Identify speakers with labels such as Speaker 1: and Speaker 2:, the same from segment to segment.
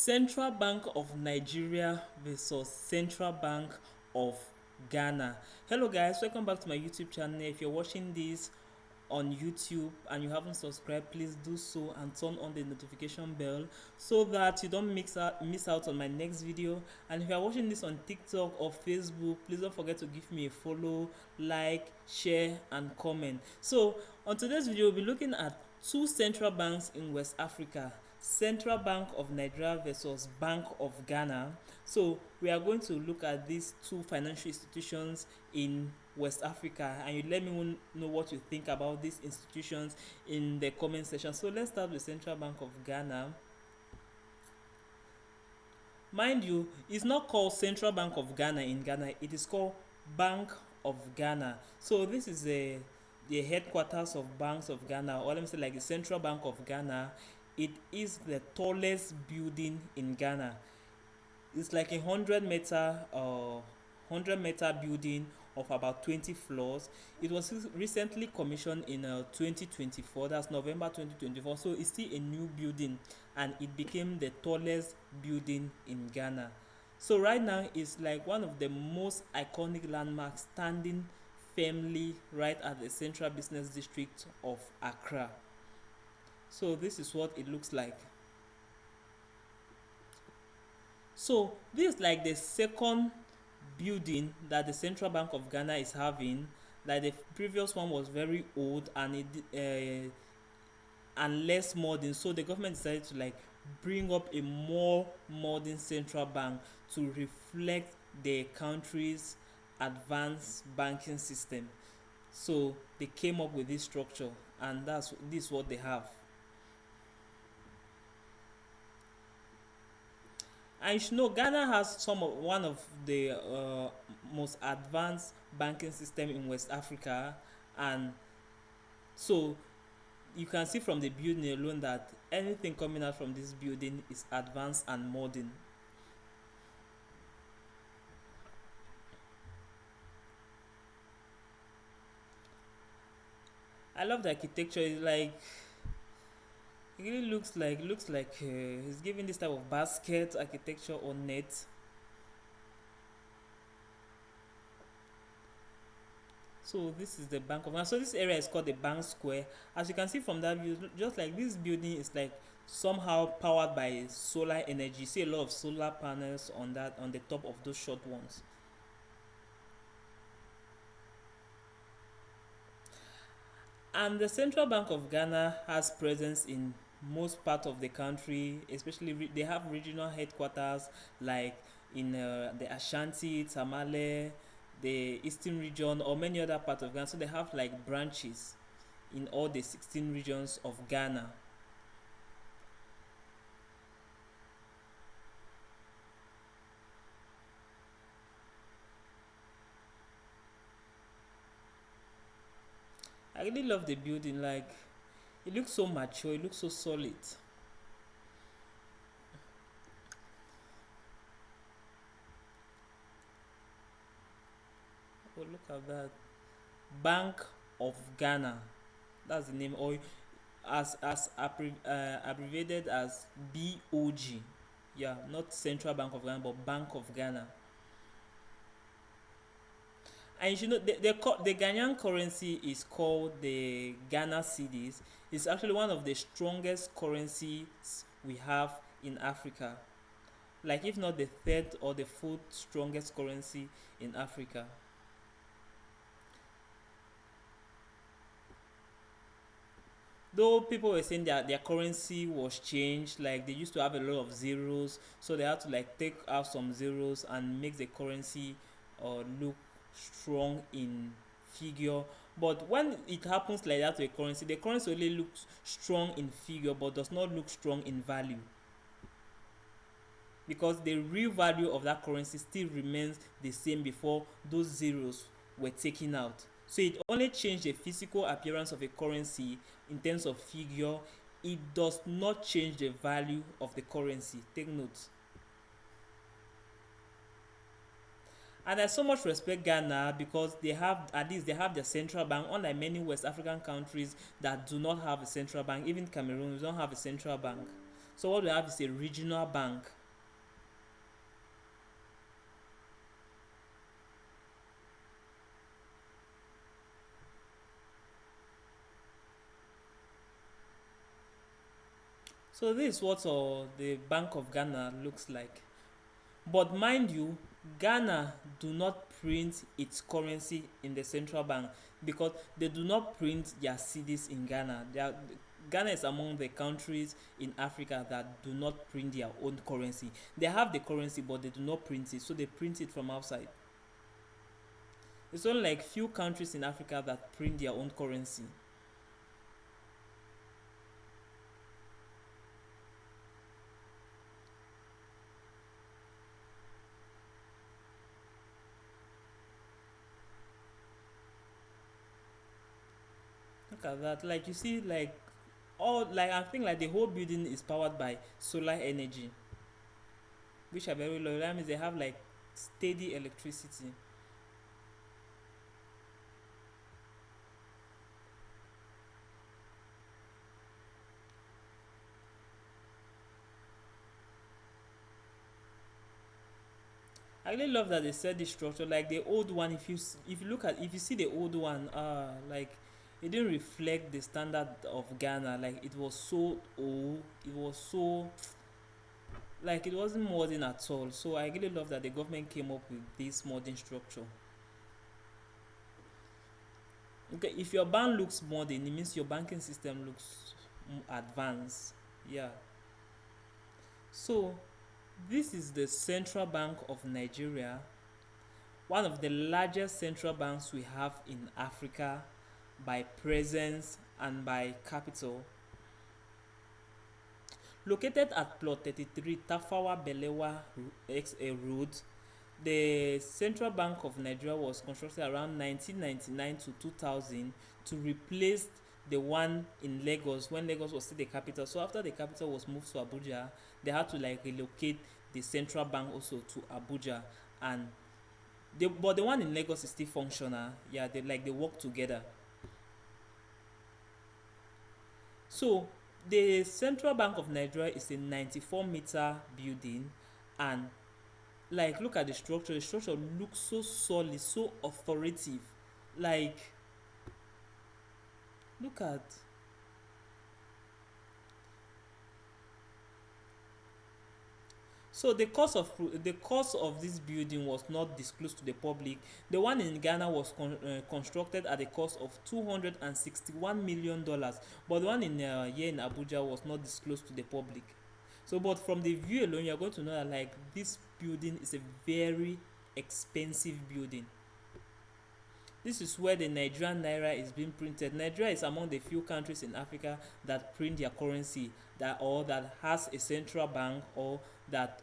Speaker 1: Central Bank of Nigeria versus Central Bank of Ghana. Hello guys, welcome back to my YouTube channel. If you're watching this on YouTube and you haven't subscribed, please do so and turn on the notification bell so that you don't miss out on my next video. And if you're watching this on TikTok or Facebook, please don't forget to give me a follow, like, share and comment. So on today's video, we'll be looking at two central banks in West Africa, Central Bank of Nigeria versus Bank of Ghana. So we are going to look at these two financial institutions in West Africa, and you let me know what you think about these institutions in the comment section. So let's start with Central Bank of Ghana. Mind you, it's not called Central Bank of Ghana in Ghana, it is called Bank of Ghana. So this is the headquarters of Banks of Ghana, or let me say like the Central Bank of Ghana. It is the tallest building in Ghana. It's like a 100 meter building of about 20 floors. It was recently commissioned in 2024, that's November 2024, so it's still a new building and it became the tallest building in Ghana. So right now it's like one of the most iconic landmarks, standing firmly right at the central business district of Accra. So this is what it looks like. So this is like the second building that the Central Bank of Ghana is having. Like the previous one was very old and and less modern, so the government decided to like bring up a more modern central bank to reflect the country's advanced banking system. So they came up with this structure, and this is what they have. And you should know Ghana has one of the most advanced banking system in West Africa, and so you can see from the building alone that anything coming out from this building is advanced and modern. I love the architecture. It's like it really looks like it's giving this type of basket architecture or net. So this is the Bank of Ghana. So this area is called the Bank Square. As you can see from that view, just like this building is like somehow powered by solar energy. See a lot of solar panels on the top of those short ones. And the Central Bank of Ghana has presence in most part of the country, especially they have regional headquarters like in the Ashanti, Tamale, the Eastern region, or many other parts of Ghana. So they have like branches in all the 16 regions of Ghana. I really love the building, like it looks so mature, it looks so solid. Oh, look at that. Bank of Ghana. That's the name, or abbreviated as BoG. Yeah, not Central Bank of Ghana, but Bank of Ghana. And you should know the Ghanaian currency is called the Ghana cedis. It's actually one of the strongest currencies we have in Africa. Like if not the third or the fourth strongest currency in Africa. Though people were saying that their currency was changed, like they used to have a lot of zeros, so they had to like take out some zeros and make the currency look strong in figure. But when it happens like that to a currency, the currency only looks strong in figure but does not look strong in value, because the real value of that currency still remains the same before those zeros were taken out. So it only changed the physical appearance of a currency in terms of figure. It does not change the value of the currency. Take note. And I so much respect Ghana because they have, at least they have their central bank, unlike many West African countries that do not have a central bank. Even Cameroon, we don't have a central bank. So what we have is a regional bank. So this is what the Bank of Ghana looks like. But mind you, Ghana do not print its currency in the central bank because they do not print their cedis in Ghana. Ghana is among the countries in Africa that do not print their own currency. They have the currency, but they do not print it, so they print it from outside. It's only like few countries in Africa that print their own currency. Look at that. Like you see, like all like I think like the whole building is powered by solar energy, which are very low. That means they have like steady electricity. I really love that they said this structure. Like the old one, if you look at if you see the old one, like it didn't reflect the standard of Ghana. Like it was so old, it was so like it wasn't modern at all. So I really love that the government came up with this modern structure. Okay, if your bank looks modern, it means your banking system looks advanced. Yeah. So this is the Central Bank of Nigeria, one of the largest central banks we have in Africa by presence and by capital. Located at plot 33 Tafawa Belewa Road, the Central Bank of Nigeria was constructed around 1999 to 2000 to replace the one in Lagos when Lagos was still the capital. So after the capital was moved to Abuja, they had to like relocate the central bank also to Abuja, and but the one in Lagos is still functional. Yeah, they work together. So the Central Bank of Nigeria is a 94-meter building, and like look at the structure. The structure looks so solid, so authoritative. Like look at so the cost of this building was not disclosed to the public. The one in Ghana was constructed at a cost of $261 million, but the one in here in Abuja was not disclosed to the public. So, but from the view alone, you're going to know that like this building is a very expensive building. This is where the Nigerian naira is being printed. Nigeria is among the few countries in Africa that print their currency that has a central bank or that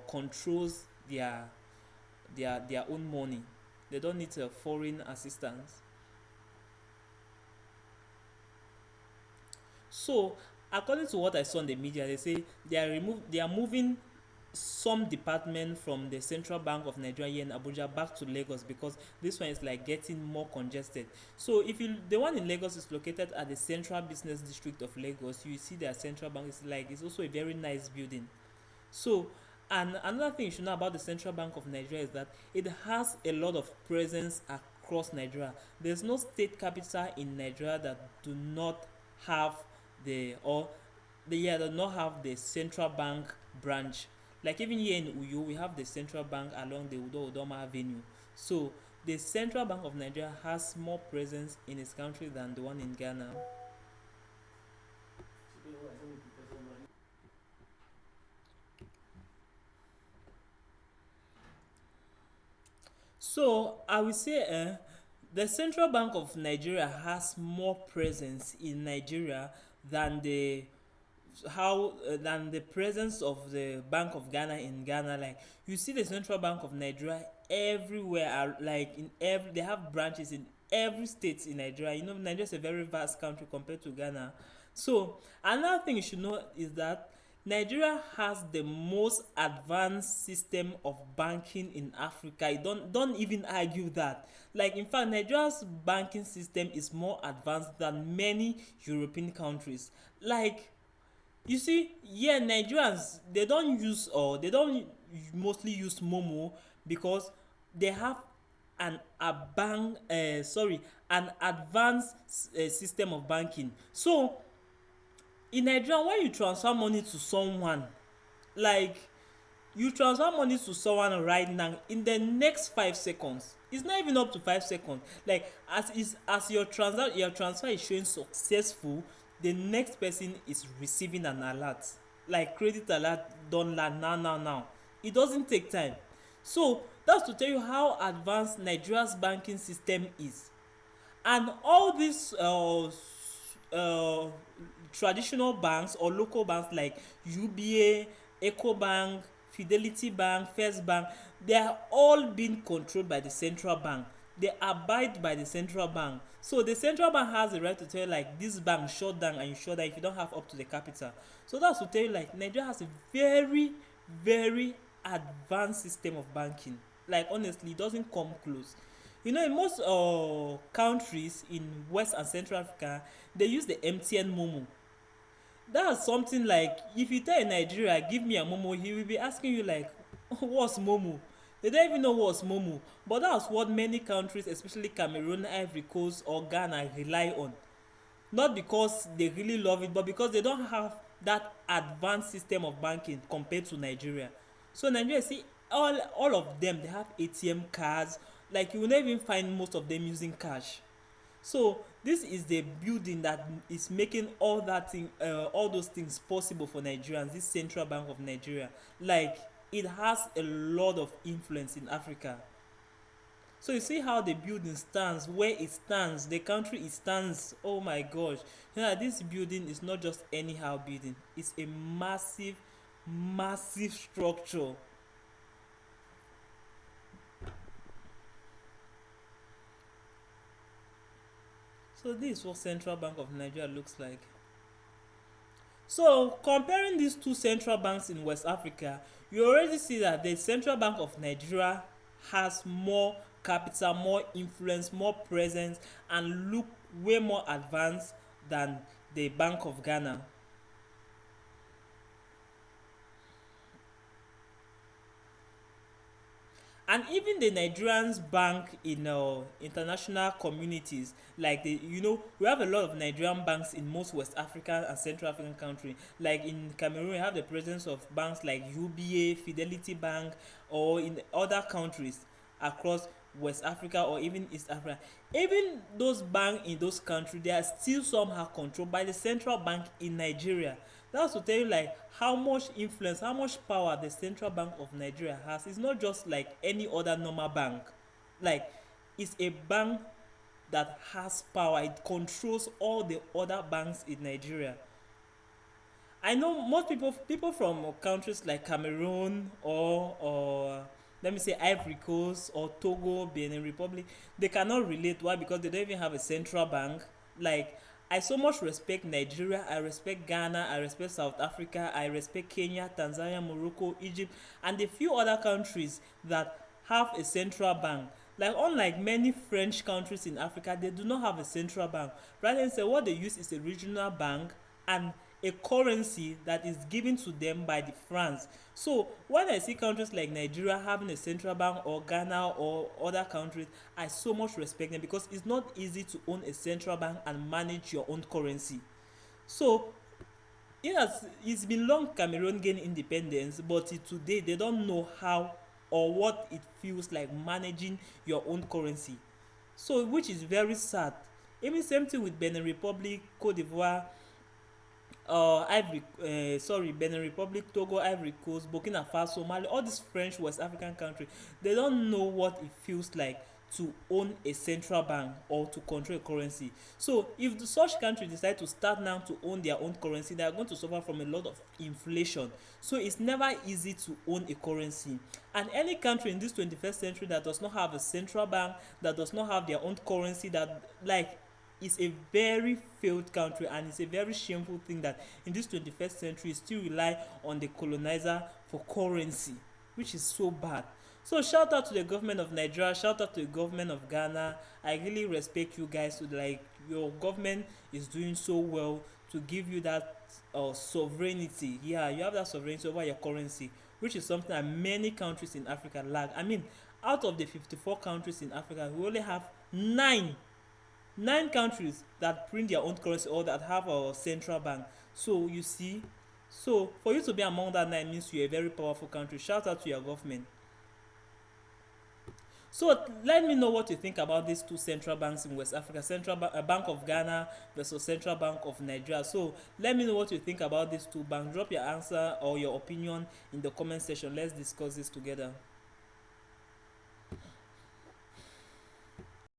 Speaker 1: controls their own money. They don't need foreign assistance. So, according to what I saw in the media, they say they are moving some department from the Central Bank of Nigeria here in Abuja back to Lagos because this one is like getting more congested. So if you the one in Lagos is located at the Central Business District of Lagos, you see their central bank is like it's also a very nice building. So, and another thing you should know about the Central Bank of Nigeria is that it has a lot of presence across Nigeria. There's no state capital in Nigeria that do not have the or the yeah do not have the central bank branch. Like even here in Uyo, we have the central bank along the Udo Udoma Avenue. So the Central Bank of Nigeria has more presence in its country than the one in Ghana. So I will say the Central Bank of Nigeria has more presence in Nigeria than the presence of the Bank of Ghana in Ghana. Like you see the Central Bank of Nigeria everywhere, like in every they have branches in every state in Nigeria. You know, Nigeria is a very vast country compared to Ghana. So another thing you should know is that Nigeria has the most advanced system of banking in Africa. You don't even argue that. Like in fact, Nigeria's banking system is more advanced than many European countries. Like You see, yeah, Nigerians they don't use or they don't mostly use Momo because they have an advanced system of banking. So in Nigeria, when you transfer money to someone, like you transfer money to someone right now in the next 5 seconds, it's not even up to 5 seconds, like as your transfer is showing successful, the next person is receiving an alert, like credit alert don land now. It doesn't take time. So that's to tell you how advanced Nigeria's banking system is. And all these traditional banks or local banks like UBA, Ecobank, Fidelity Bank, First Bank, they are all being controlled by the central bank. They abide by the central bank. So the central bank has the right to tell you like this bank shut down and you shut down if you don't have up to the capital. So that's to tell you like Nigeria has a very advanced system of banking. Like honestly, it doesn't come close. You know, in most countries in West and Central Africa, they use the MTN Momo. That's something like if you tell a Nigeria, give me a Momo, he will be asking you like, what's Momo? They don't even know what's Momo. But that's what many countries, especially Cameroon, Ivory Coast, or Ghana, rely on. Not because they really love it, but because they don't have that advanced system of banking compared to Nigeria. So Nigeria, see, all of them they have ATM cards. Like you will never even find most of them using cash. So this is the building that is making all those things possible for Nigerians. This Central Bank of Nigeria, like it has a lot of influence in Africa. So you see how the building stands, where it stands, the country it stands. Oh my gosh. You know, this building is not just anyhow building. It's a massive structure. So this is what Central Bank of Nigeria looks like. So comparing these two central banks in West Africa, you already see that the Central Bank of Nigeria has more capital, more influence, more presence, and look way more advanced than the Bank of Ghana. And even the Nigerians bank in international communities, like we have a lot of Nigerian banks in most West African and Central African countries. Like in Cameroon, we have the presence of banks like UBA, Fidelity Bank, or in other countries across West Africa or even East Africa. Even those banks in those countries, they are still somehow controlled by the central bank in Nigeria. That's to tell you like how much influence, how much power the Central Bank of Nigeria has. It's not just like any other normal bank. Like it's a bank that has power. It controls all the other banks in Nigeria. I know most people from countries like Cameroon or let me say Ivory Coast or Togo, Benin Republic, they cannot relate. Why? Because they don't even have a central bank. Like I so much respect Nigeria, I respect Ghana, I respect South Africa, I respect Kenya, Tanzania, Morocco, Egypt, and a few other countries that have a central bank. Like unlike many French countries in Africa, they do not have a central bank. Rather instead, what they use is a regional bank and a currency that is given to them by the France. So when I see countries like Nigeria having a central bank or Ghana or other countries, I so much respect them because it's not easy to own a central bank and manage your own currency. So it's been long Cameroon gained independence, but today they don't know how or what it feels like managing your own currency. So which is very sad. Even same thing with Benin Republic, Cote d'Ivoire, Benin Republic, Togo, Ivory Coast, Burkina Faso, Mali, all these French West African countries, they don't know what it feels like to own a central bank or to control a currency. So if such countries decide to start now to own their own currency, they are going to suffer from a lot of inflation. So it's never easy to own a currency. And any country in this 21st century that does not have a central bank, that does not have their own currency, that like is a very failed country, and it's a very shameful thing that in this 21st century still rely on the colonizer for currency, which is so bad. So shout out to the government of Nigeria, shout out to the government of Ghana. I really respect you guys. Like your government is doing so well to give you that sovereignty. Yeah, you have that sovereignty over your currency, which is something that many countries in Africa lack. I mean, out of the 54 countries in Africa, we only have nine countries that print their own currency or that have a central bank. So you see, so for you to be among that nine means you're a very powerful country. Shout out to your government. So let me know what you think about these two central banks in West Africa, Bank of Ghana versus Central Bank of Nigeria. So let me know what you think about these two banks. Drop your answer or your opinion in the comment section. Let's discuss this together.